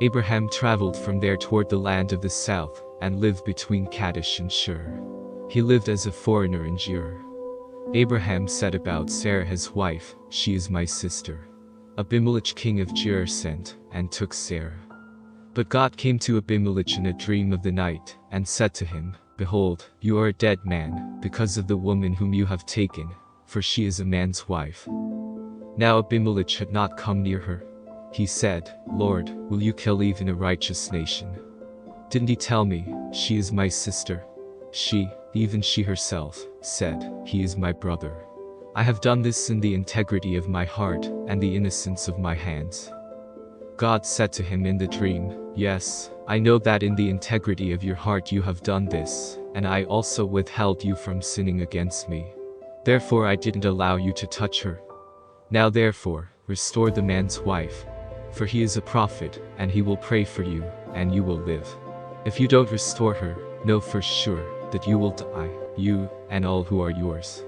Abraham traveled from there toward the land of the south, and lived between Kadesh and Shur. He lived as a foreigner in Gerar. Abraham said about Sarah his wife, "She is my sister." Abimelech king of Gerar sent, and took Sarah. But God came to Abimelech in a dream of the night, and said to him, "Behold, you are a dead man, because of the woman whom you have taken, for she is a man's wife." Now Abimelech had not come near her. He said, "Lord, will you kill even a righteous nation? Didn't he tell me, she is my sister?" She, even she herself, said, "He is my brother." I have done this in the integrity of my heart, and the innocence of my hands. God said to him in the dream, "Yes, I know that in the integrity of your heart you have done this, and I also withheld you from sinning against me. Therefore I didn't allow you to touch her. Now therefore, restore the man's wife, for he is a prophet, and he will pray for you, and you will live. If you don't restore her, know for sure that you will die, you, and all who are yours."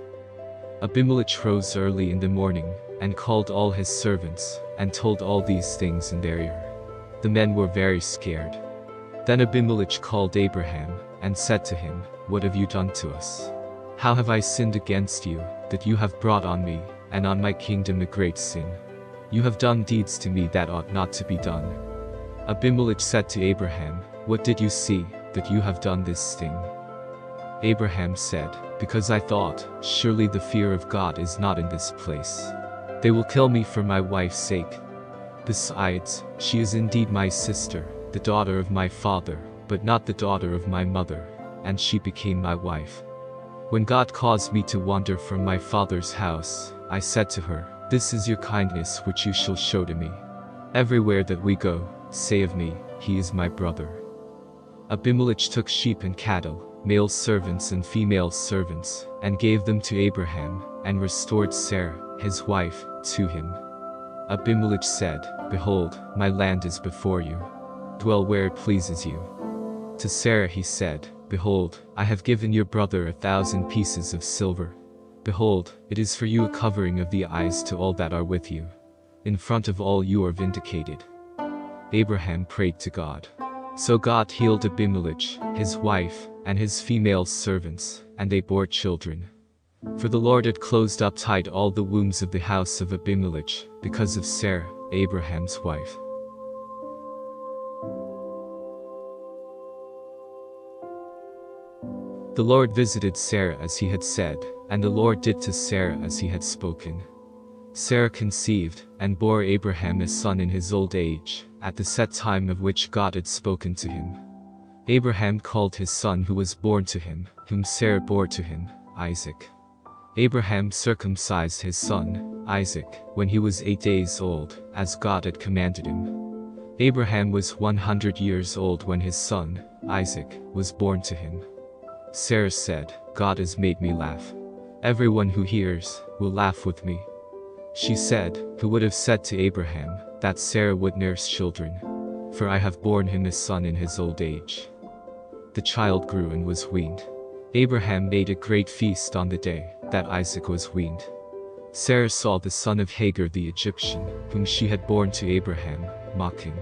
Abimelech rose early in the morning, and called all his servants, and told all these things in their ear. The men were very scared. Then Abimelech called Abraham, and said to him, "What have you done to us? How have I sinned against you, that you have brought on me, and on my kingdom a great sin? You have done deeds to me that ought not to be done." Abimelech said to Abraham, "What did you see, that you have done this thing?" Abraham said, "Because I thought, surely the fear of God is not in this place. They will kill me for my wife's sake. Besides, she is indeed my sister, the daughter of my father, but not the daughter of my mother, and she became my wife. When God caused me to wander from my father's house, I said to her, 'This is your kindness which you shall show to me. Everywhere that we go, say of me, he is my brother.'" Abimelech took sheep and cattle, male servants and female servants, and gave them to Abraham, and restored Sarah, his wife, to him. Abimelech said, "Behold, my land is before you. Dwell where it pleases you." To Sarah he said, "Behold, I have given your brother 1,000 pieces of silver. Behold, it is for you a covering of the eyes to all that are with you. In front of all you are vindicated." Abraham prayed to God. So God healed Abimelech, his wife, and his female servants, and they bore children. For the Lord had closed up tight all the wombs of the house of Abimelech, because of Sarah, Abraham's wife. The Lord visited Sarah as he had said, and the Lord did to Sarah as he had spoken. Sarah conceived, and bore Abraham a son in his old age, at the set time of which God had spoken to him. Abraham called his son who was born to him, whom Sarah bore to him, Isaac. Abraham circumcised his son, Isaac, when he was 8 days old, as God had commanded him. Abraham was 100 years old when his son, Isaac, was born to him. Sarah said, "God has made me laugh. Everyone who hears, will laugh with me." She said, "Who would have said to Abraham, that Sarah would nurse children? For I have borne him a son in his old age." The child grew and was weaned. Abraham made a great feast on the day that Isaac was weaned. Sarah saw the son of Hagar the Egyptian, whom she had borne to Abraham, mocking.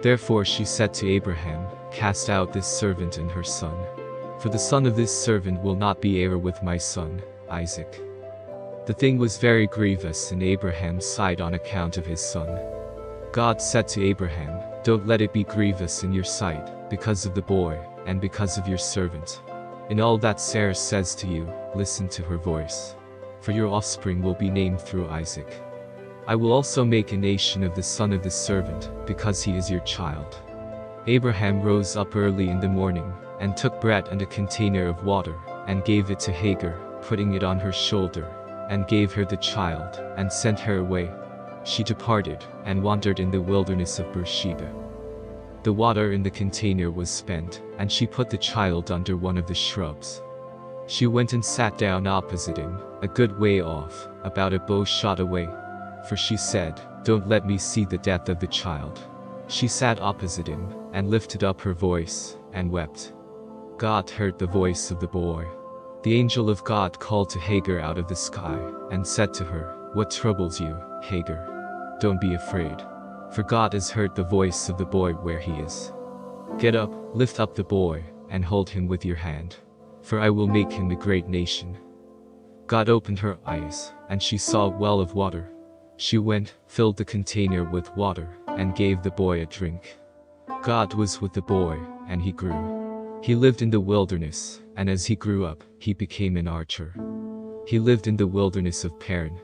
Therefore she said to Abraham, "Cast out this servant and her son. For the son of this servant will not be heir with my son, Isaac." The thing was very grievous in Abraham's sight on account of his son. God said to Abraham, "Don't let it be grievous in your sight, because of the boy, and because of your servant. In all that Sarah says to you, listen to her voice. For your offspring will be named through Isaac. I will also make a nation of the son of the servant, because he is your child." Abraham rose up early in the morning, and took bread and a container of water, and gave it to Hagar, putting it on her shoulder, and gave her the child, and sent her away. She departed, and wandered in the wilderness of Beersheba. The water in the container was spent, and she put the child under one of the shrubs. She went and sat down opposite him, a good way off, about a bow shot away. For she said, "Don't let me see the death of the child." She sat opposite him, and lifted up her voice, and wept. God heard the voice of the boy. The angel of God called to Hagar out of the sky, and said to her, "What troubles you, Hagar? Don't be afraid. for God has heard the voice of the boy where he is. Get up, lift up the boy, and hold him with your hand, for I will make him a great nation. God opened her eyes, and she saw a well of water. She went, filled the container with water, and gave the boy a drink. God was with the boy, and he grew. He lived in the wilderness, and as he grew up, he became an archer. He lived in the wilderness of Paran.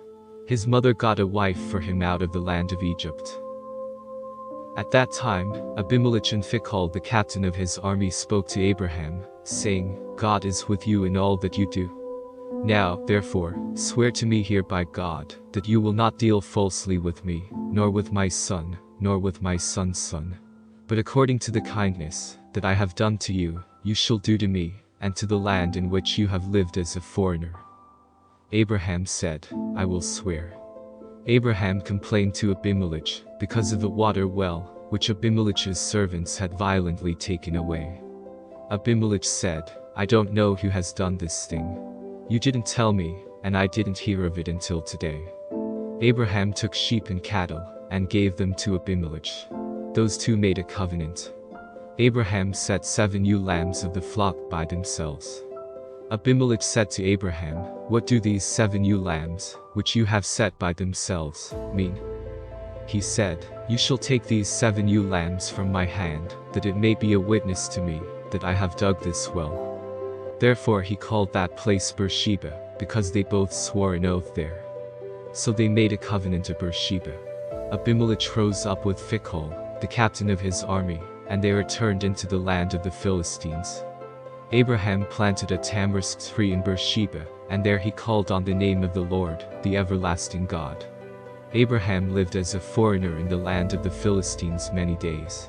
His mother got a wife for him out of the land of Egypt. At that time, Abimelech and Phicol the captain of his army spoke to Abraham, saying, God is with you in all that you do. Now, therefore, swear to me here by God, that you will not deal falsely with me, nor with my son, nor with my son's son. But according to the kindness that I have done to you, you shall do to me, and to the land in which you have lived as a foreigner. Abraham said, I will swear. Abraham complained to Abimelech, because of the water well, which Abimelech's servants had violently taken away. Abimelech said, I don't know who has done this thing. You didn't tell me, and I didn't hear of it until today. Abraham took sheep and cattle, and gave them to Abimelech. Those two made a covenant. Abraham set 7 ewe lambs of the flock by themselves. Abimelech said to Abraham, What do these 7 ewe lambs, which you have set by themselves, mean? He said, You shall take these 7 ewe lambs from my hand, that it may be a witness to me, that I have dug this well. Therefore he called that place Beersheba, because they both swore an oath there. So they made a covenant at Beersheba. Abimelech rose up with Phicol, the captain of his army, and they returned into the land of the Philistines. Abraham planted a tamarisk tree in Beersheba, and there he called on the name of the Lord, the everlasting God. Abraham lived as a foreigner in the land of the Philistines many days.